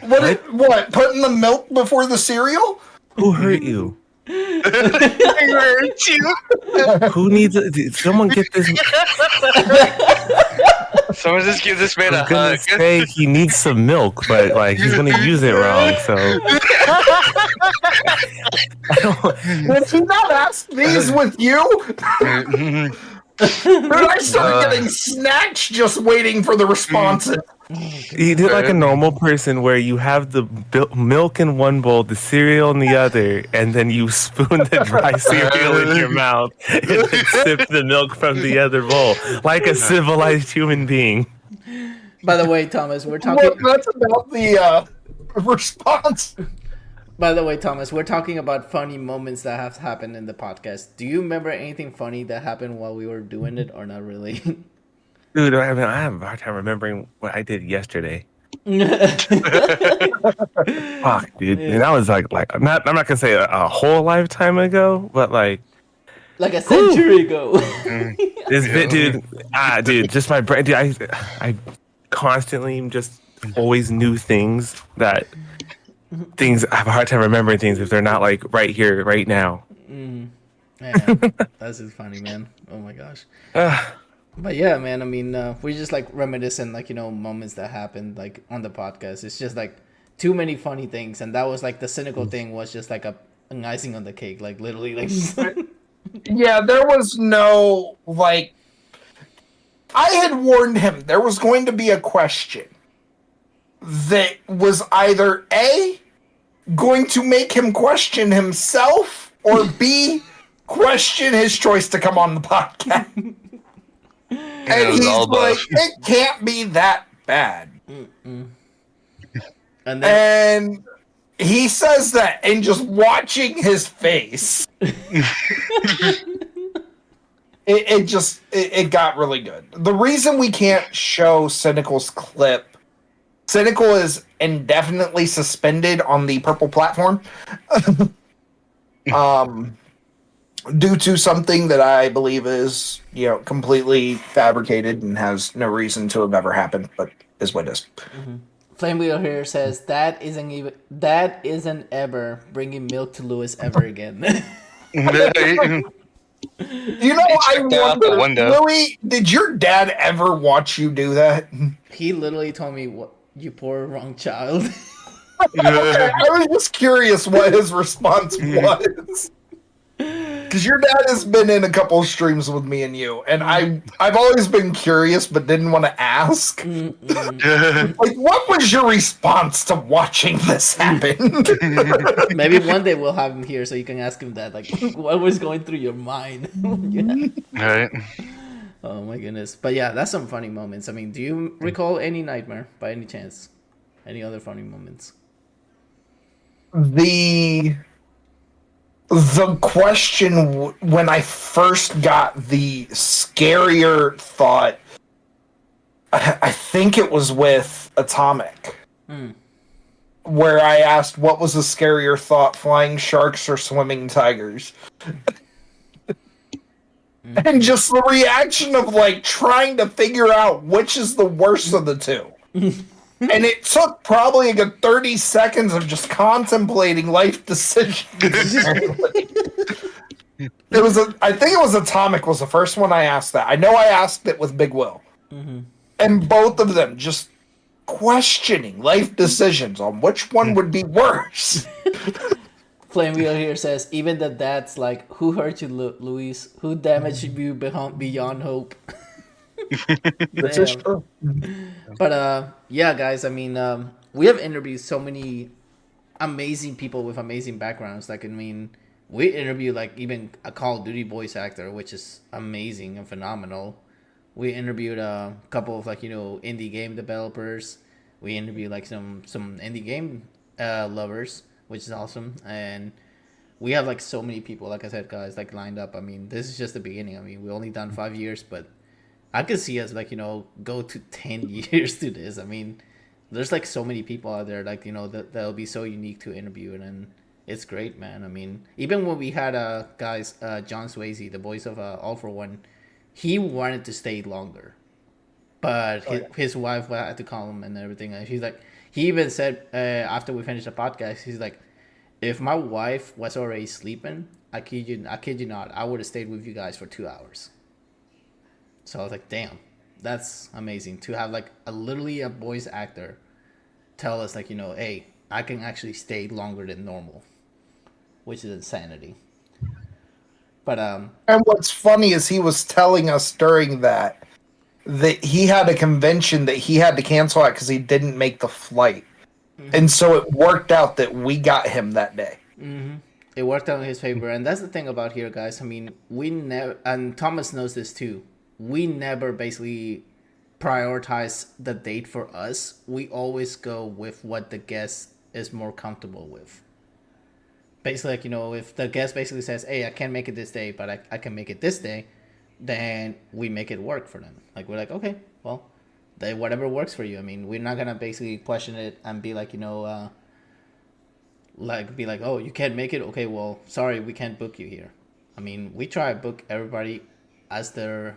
What? Putting the milk before the cereal? Who hurt you? I hurt you. Who needs it? Someone get this. Someone just give this man a hug. Say he needs some milk, but like he's gonna use it wrong. So did he not ask these with you? Dude, I started getting snatched just waiting for the responses. You do like a normal person where you have the milk in one bowl, the cereal in the other, and then you spoon the dry cereal in your mouth and then sip the milk from the other bowl, like a civilized human being. By the way, Thomas, we're talking... Well, that's about the response. By the way, Thomas, we're talking about funny moments that have happened in the podcast. Do you remember anything funny that happened while we were doing it, or not really? Dude, I mean, I have a hard time remembering what I did yesterday. Fuck, dude. And that was like I'm not gonna say a whole lifetime ago, but like a century ago. This bit, dude, just my brain. Dude, I constantly just always knew things that I have a hard time remembering things if they're not like right here, right now. Yeah, that's just funny, man. Oh my gosh. But yeah, man, I mean, we're just like reminiscing, like, you know, moments that happened like on the podcast. It's just like too many funny things, and that was like the cynical thing was just like an icing on the cake, like literally, like. Yeah, there was no like. I had warned him there was going to be a question that was either A, going to make him question himself, or B, question his choice to come on the podcast. And he's like, it can't be that bad. And he says that, and just watching his face, it got really good. The reason we can't show Cynical's clip, Cynical is indefinitely suspended on the purple platform. Due to something that I believe is, you know, completely fabricated and has no reason to have ever happened, but is what it is. Flame Wheel here says that isn't ever bringing milk to Louis ever again. You know, I wonder, Louis, did your dad ever watch you do that? He literally told me, "What, you poor wrong child." Okay, I was just curious what his response was. Because your dad has been in a couple of streams with me and you, and I've always been curious but didn't want to ask. Like, what was your response to watching this happen? Maybe one day we'll have him here so you can ask him that. Like, what was going through your mind? Right. Oh my goodness. But yeah, that's some funny moments. I mean, do you recall any nightmare by any chance? Any other funny moments? The question when I first got the scarier thought, I think it was with Atomic, where I asked what was the scarier thought, flying sharks or swimming tigers? And just the reaction of like trying to figure out which is the worst of the two. And it took probably like 30 seconds of just contemplating life decisions. I think it was Atomic was the first one I asked that. I know I asked it with Big Will. And both of them just questioning life decisions on which one would be worse. Flame Wheel here says, even the dad's like, who hurt you, Luis? Who damaged you beyond hope? This is true. But yeah, guys, I mean, we have interviewed so many amazing people with amazing backgrounds. Like, I mean, we interviewed like even a Call of Duty voice actor, which is amazing and phenomenal. We interviewed a couple of like, you know, indie game developers. We interviewed like some indie game lovers, which is awesome. And we have like so many people, like I said, guys, like lined up. I mean, this is just the beginning. I mean, we only done 5 years, but I could see us like, you know, go to 10 years to this. I mean, there's like so many people out there, like, you know, that'll be so unique to interview, and it's great, man. I mean, even when we had guys, John Swayze, the voice of All for One, he wanted to stay longer, but his wife had to call him and everything. And he's like, he even said after we finished the podcast, he's like, if my wife was already sleeping, I kid you not, I would have stayed with you guys for 2 hours. So I was like, damn, that's amazing to have like literally a voice actor tell us like, you know, hey, I can actually stay longer than normal, which is insanity. But and what's funny is he was telling us during that he had a convention that he had to cancel out because he didn't make the flight. And so it worked out that we got him that day. It worked out in his favor. And that's the thing about here, guys. I mean, we never, and Thomas knows this too, we never basically prioritize the date for us. We always go with what the guest is more comfortable with. Basically, like, you know, if the guest basically says, hey, I can't make it this day, but I can make it this day, then we make it work for them. Like, we're like, okay, well, whatever works for you. I mean, we're not going to basically question it and be like, you know, be like, oh, you can't make it? Okay, well, sorry, we can't book you here. I mean, we try to book everybody as the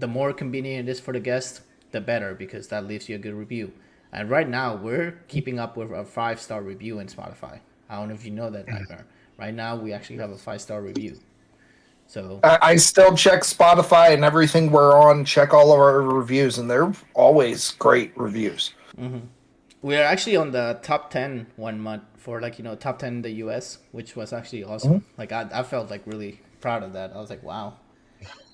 more convenient it is for the guest, the better, because that leaves you a good review. And right now, we're keeping up with a 5-star review in Spotify. I don't know if you know that, Nightmare. Right now, we actually have a 5-star review. So I still check Spotify and everything we're on, check all of our reviews, and they're always great reviews. We are actually on the top 10 1 month for, like, you know, top 10 in the US, which was actually awesome. Like, I felt like really proud of that. I was like, wow.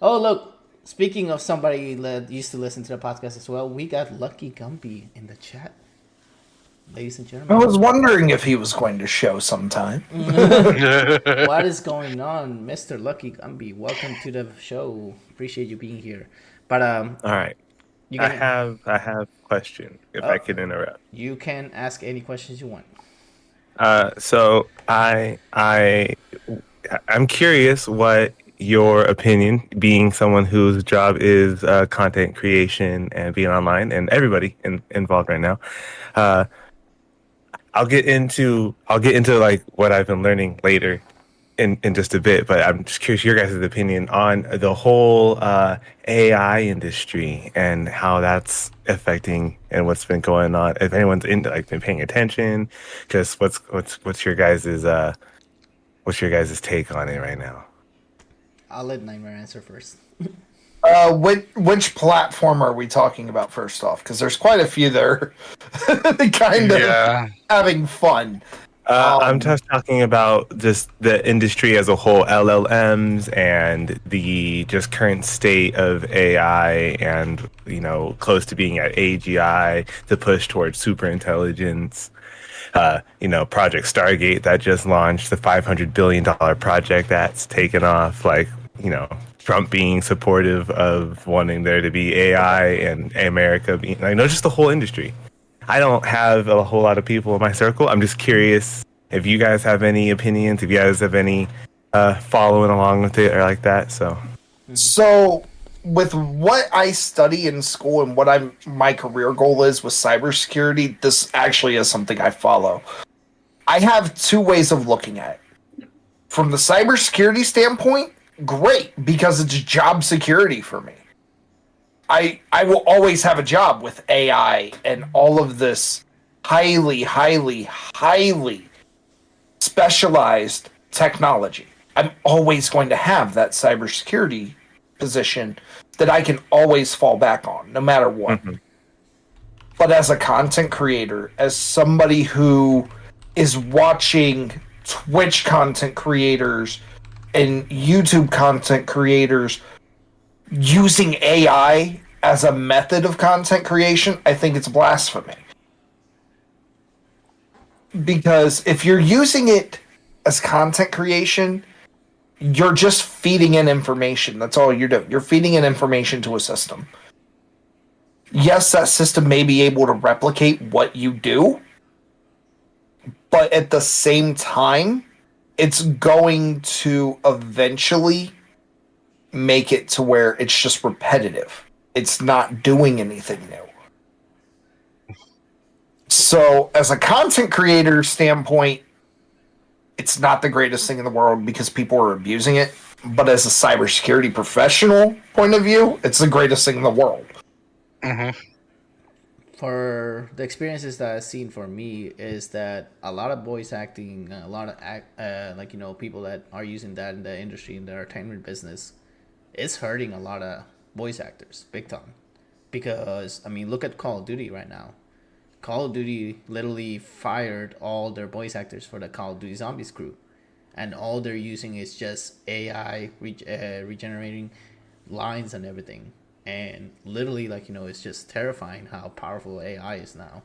Oh, look, speaking of somebody that used to listen to the podcast as well, we got Lucky Gumby in the chat. Ladies and gentlemen. I was wondering if he was going to show sometime. What is going on, Mr. Lucky Gumby? Welcome to the show. Appreciate you being here. But all right. I have a question, if I could interrupt. You can ask any questions you want. So I'm curious what your opinion, being someone whose job is content creation and being online, and everybody involved right now. I'll get into like what I've been learning later in just a bit, but I'm just curious your guys' opinion on the whole AI industry and how that's affecting and what's been going on. If anyone's been paying attention, just what's your guys' take on it right now? I'll let Nightmare answer first. Which platform are we talking about first off? Because there's quite a few there, kind of having fun. I'm just talking about just the industry as a whole, LLMs, and the just current state of AI, and close to being at AGI, to push towards super intelligence. Project Stargate that just launched, the $500 billion project that's taken off. Trump being supportive of wanting there to be AI, and America being, just the whole industry. I don't have a whole lot of people in my circle. I'm just curious if you guys have any opinions, if you guys have any following along with it or like that. So with what I study in school and what my career goal is with cybersecurity, this actually is something I follow. I have two ways of looking at it. From the cybersecurity standpoint, great, because it's job security for me. I will always have a job with AI and all of this highly, highly, highly specialized technology. I'm always going to have that cybersecurity position that I can always fall back on, no matter what. Mm-hmm. But as a content creator, as somebody who is watching Twitch content creators and YouTube content creators using AI as a method of content creation, I think it's blasphemy. Because if you're using it as content creation, you're just feeding in information. That's all you're doing. You're feeding in information to a system. Yes, that system may be able to replicate what you do, but at the same time, it's going to eventually make it to where it's just repetitive. It's not doing anything new. So, as a content creator standpoint, it's not the greatest thing in the world because people are abusing it. But as a cybersecurity professional point of view, it's the greatest thing in the world. Mm-hmm. For the experiences that I've seen for me is that a lot of voice acting, a lot of people that are using that in the industry, in the entertainment business, it's hurting a lot of voice actors big time. Because look at Call of Duty right now. Call of Duty literally fired all their voice actors for the Call of Duty Zombies crew, and all they're using is just AI regenerating lines and everything. And literally, it's just terrifying how powerful AI is now.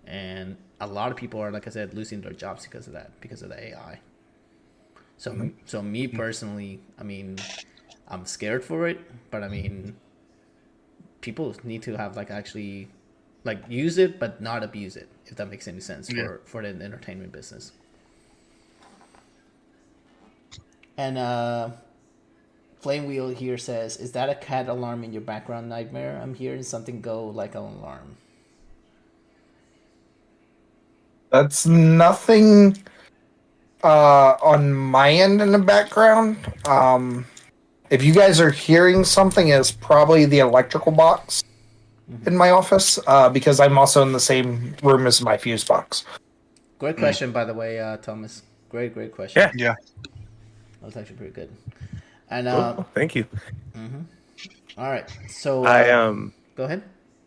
And a lot of people are, like I said, losing their jobs because of that, because of the AI. So me personally, I'm scared for it, but people need to have actually use it, but not abuse it, if that makes any sense for the entertainment business. And Flame Wheel here says, is that a cat alarm in your background, Nightmare? I'm hearing something go like an alarm. That's nothing on my end in the background. If you guys are hearing something, it's probably the electrical box in my office, because I'm also in the same room as my fuse box. Great question, by the way, Thomas. Great question. Yeah. That was actually pretty good. And thank you. Mm-hmm. All right, so go ahead.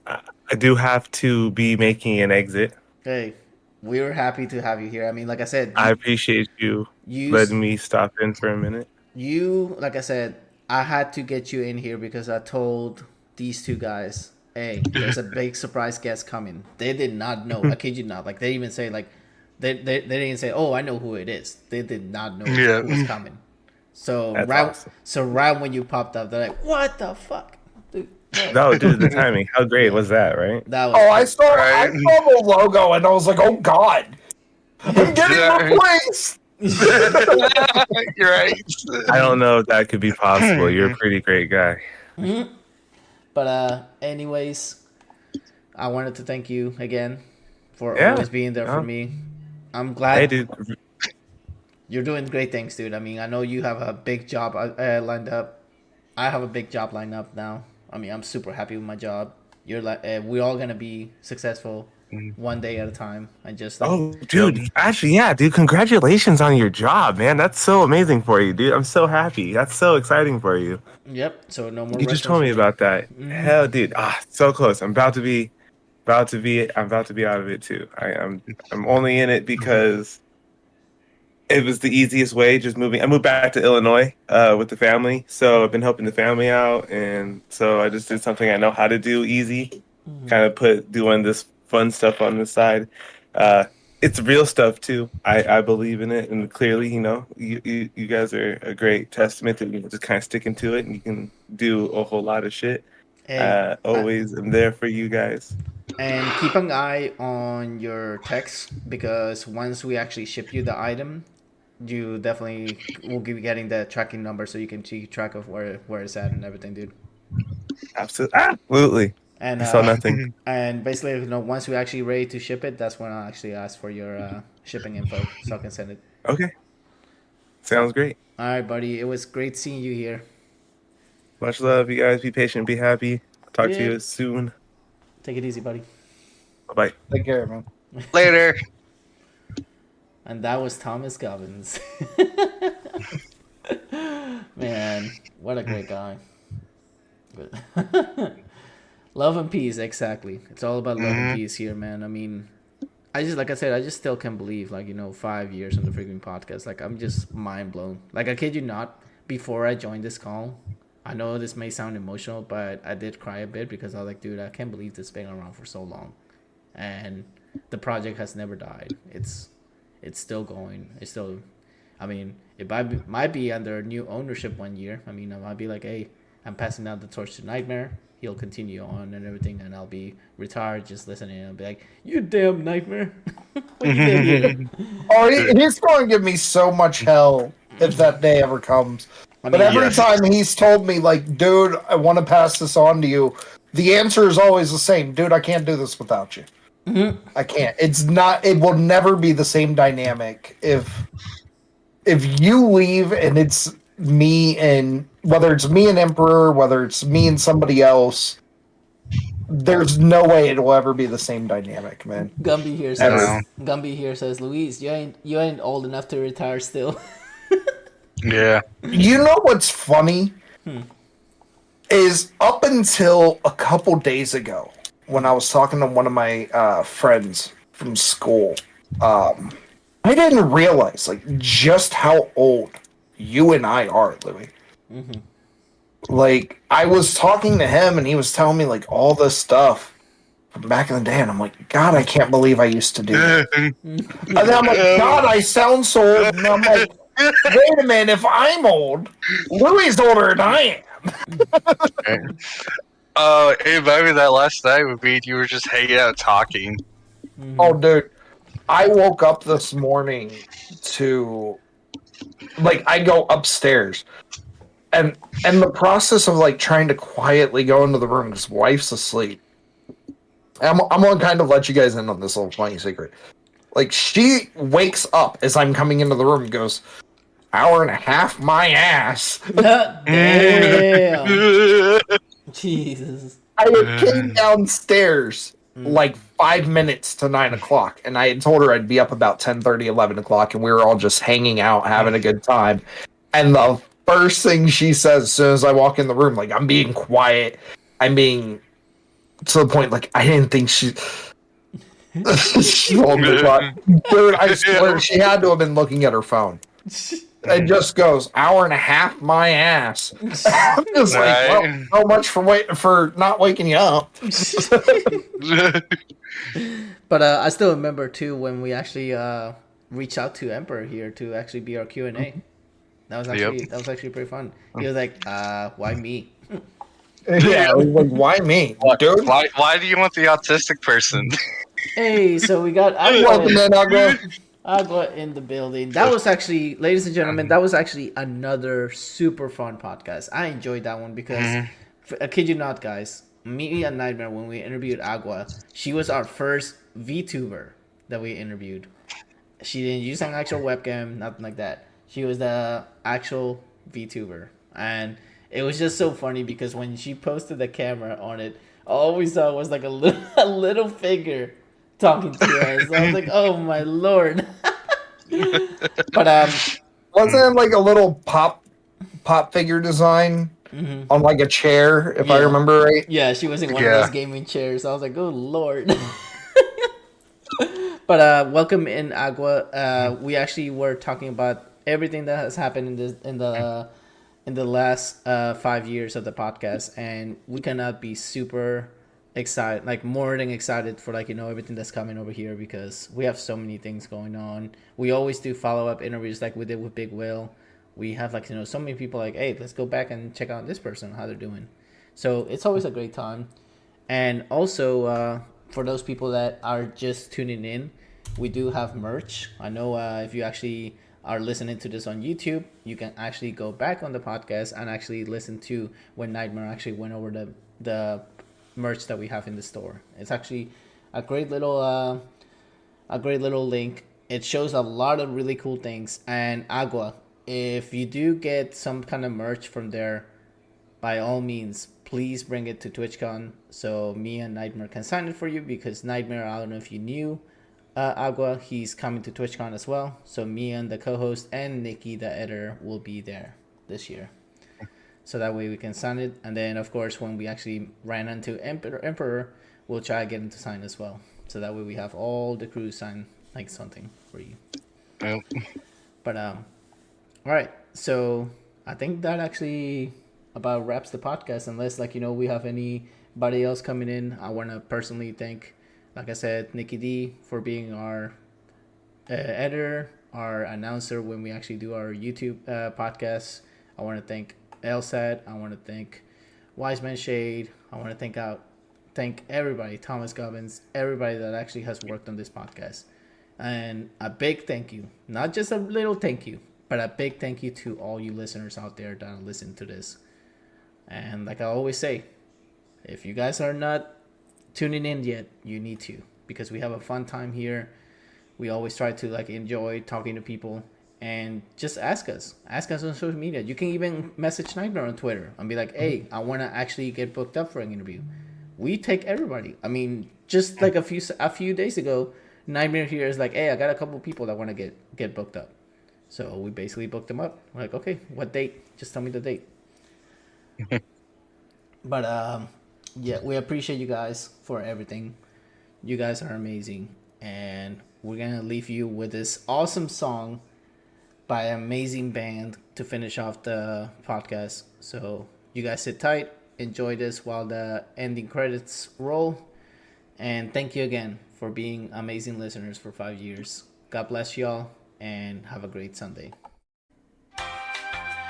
I do have to be making an exit. Hey, we're happy to have you here. Like I said, I appreciate you letting me stop in for a minute. Like I said, I had to get you in here because I told these two guys, hey, there's a big surprise guest coming. They did not know. I kid you not. They didn't even say they didn't say, oh, I know who it is. They did not know who was coming. So right when you popped up, they're like, what the fuck? Dude, no, dude, the timing. How great was that, right? I saw the logo and I was like, oh God, I'm getting replaced. You're right. I don't know if that could be possible. You're a pretty great guy. Mm-hmm. But anyways, I wanted to thank you again for always being there for me. I'm glad. Hey, dude. You're doing great things, dude. I know you have a big job lined up. I have a big job lined up now. I'm super happy with my job. We're all gonna be successful one day at a time, and just Oh, dude! Actually, yeah, dude. Congratulations on your job, man. That's so amazing for you, dude. I'm so happy. That's so exciting for you. Yep. So no more. You just told me about that. Hell, dude. So close. I'm about to be out of it too. I'm only in it because it was the easiest way. Just moving. I moved back to Illinois with the family, so I've been helping the family out, and so I just did something I know how to do easy. Kind of doing this fun stuff on the side. It's real stuff too. I believe in it, and clearly, you guys are a great testament to just kind of sticking to it, and you can do a whole lot of shit. Always am there for you guys. And keep an eye on your text, because once we actually ship you the item, you definitely will be getting the tracking number, so you can keep track of where it's at and everything, dude. Absolutely. And saw nothing. And basically, once we're actually ready to ship it, that's when I'll actually ask for your shipping info, so I can send it. Okay. Sounds great. All right, buddy. It was great seeing you here. Much love, you guys. Be patient. Be happy. Talk to you soon. Take it easy, buddy. Bye. Take care, man. Later. And that was ThomasGovens. Man, what a great guy. Love and peace, exactly. It's all about love and peace here, man. I mean, I just still can't believe, 5 years on the freaking podcast. I'm just mind blown. I kid you not, before I joined this call, I know this may sound emotional, but I did cry a bit, because I was like, dude, I can't believe this has been around for so long. And the project has never died. It's still going. It's still, I mean, it might be under new ownership one year. I mean, I might be like, hey, I'm passing out the torch to Nightmare. He'll continue on and everything, and I'll be retired just listening. I'll be like, you damn Nightmare. What you did here? Oh, he's going to give me so much hell if that day ever comes. But every time he's told me, dude, I want to pass this on to you, the answer is always the same. Dude, I can't do this without you. I can't. It will never be the same dynamic if you leave and it's me and, whether it's me and Emperor, whether it's me and somebody else, there's no way it will ever be the same dynamic, man. Gumby here says, Luis, you ain't old enough to retire still. Yeah. You know what's funny? Is up until a couple days ago, when I was talking to one of my friends from school, I didn't realize just how old you and I are, Louis. I was talking to him, and he was telling me all this stuff from back in the day, and I'm like, God, I can't believe I used to do that. And then I'm like, God, I sound so old. And I'm like, wait a minute, if I'm old, Louis older than I am. Hey, maybe that last night would be you were just hanging out talking. Oh, dude, I woke up this morning to, I go upstairs, and the process of trying to quietly go into the room because wife's asleep. I'm gonna kind of let you guys in on this little funny secret. She wakes up as I'm coming into the room and goes, hour and a half, my ass. Damn. Jesus. I came downstairs 5 minutes to 9 o'clock, and I had told her I'd be up about 10:30, 11 o'clock, and we were all just hanging out, having a good time. And the first thing she says as soon as I walk in the room, I'm being quiet, I'm being to the point, I didn't think she... she told me, dude, I swear, she had to have been looking at her phone. It just goes, hour and a half, my ass. I'm just well, so much for not waking you up. But I still remember too when we actually reached out to Emperor here to actually be our Q&A. That was actually pretty fun. He was like, "Why me?" Yeah, why me, dude? Why do you want the autistic person? Hey, so we got Agua in the building. That was actually, ladies and gentlemen, that was actually another super fun podcast. I enjoyed that one because, I kid you not, guys, me and Nightmare, when we interviewed Agua, she was our first VTuber that we interviewed. She didn't use an actual webcam, nothing like that. She was the actual VTuber. And it was just so funny because when she posted the camera on it, all we saw was a little figure talking to us. I was like, oh my lord. But wasn't it like a little pop figure design on like a chair, if I remember right? Yeah, she was in one of those gaming chairs. I was like, oh lord. But welcome in, Agua. We actually were talking about everything that has happened in the last 5 years of the podcast, and we cannot be super excited, like more than excited for everything that's coming over here, because we have so many things going on. We always do follow-up interviews like we did with Big Will. We have so many people like, hey, let's go back and check out this person, how they're doing. So it's always a great time. And also for those people that are just tuning in, we do have merch. I know if you actually are listening to this on YouTube, you can actually go back on the podcast and actually listen to when Nightmare actually went over the merch that we have in the store. It's actually a great little link. It shows a lot of really cool things. And Agua, if you do get some kind of merch from there, by all means, please bring it to TwitchCon so me and Nightmare can sign it for you, because Nightmare, I don't know if you knew, Agua, he's coming to TwitchCon as well. So me and the co-host and Nicky, the editor, will be there this year. So that way we can sign it. And then, of course, when we actually ran into Emperor, we'll try to get him to sign as well. So that way we have all the crew sign like something for you. Yep. But, all right. So I think that actually about wraps the podcast. Unless, we have anybody else coming in. I want to personally thank, like I said, NickyD for being our editor, our announcer when we actually do our YouTube podcast. I want to thank LSAT. I want to thank Wiseman Shade. I want to thank everybody, ThomasGovens, everybody that actually has worked on this podcast. And a big thank you, not just a little thank you, but a big thank you to all you listeners out there that listen to this. And like I always say, if you guys are not tuning in yet, you need to, because we have a fun time here. We always try to enjoy talking to people, and just ask us on social media. You can even message Nightmare on Twitter and be like, hey, I want to actually get booked up for an interview. We take everybody. I mean, just like a few days ago, Nightmare here is like, hey, I got a couple people that want to get booked up. So we basically booked them up. We're like, okay, what date? Just tell me the date. But yeah, we appreciate you guys for everything. You guys are amazing. And we're going to leave you with this awesome song by an amazing band to finish off the podcast. So you guys sit tight. Enjoy this while the ending credits roll. And thank you again for being amazing listeners for 5 years. God bless y'all, and have a great Sunday.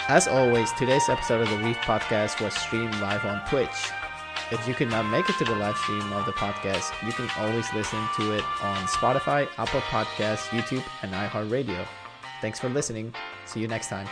As always, today's episode of the Reef Podcast was streamed live on Twitch. If you could not make it to the live stream of the podcast, you can always listen to it on Spotify, Apple Podcasts, YouTube, and iHeart Radio. Thanks for listening. See you next time.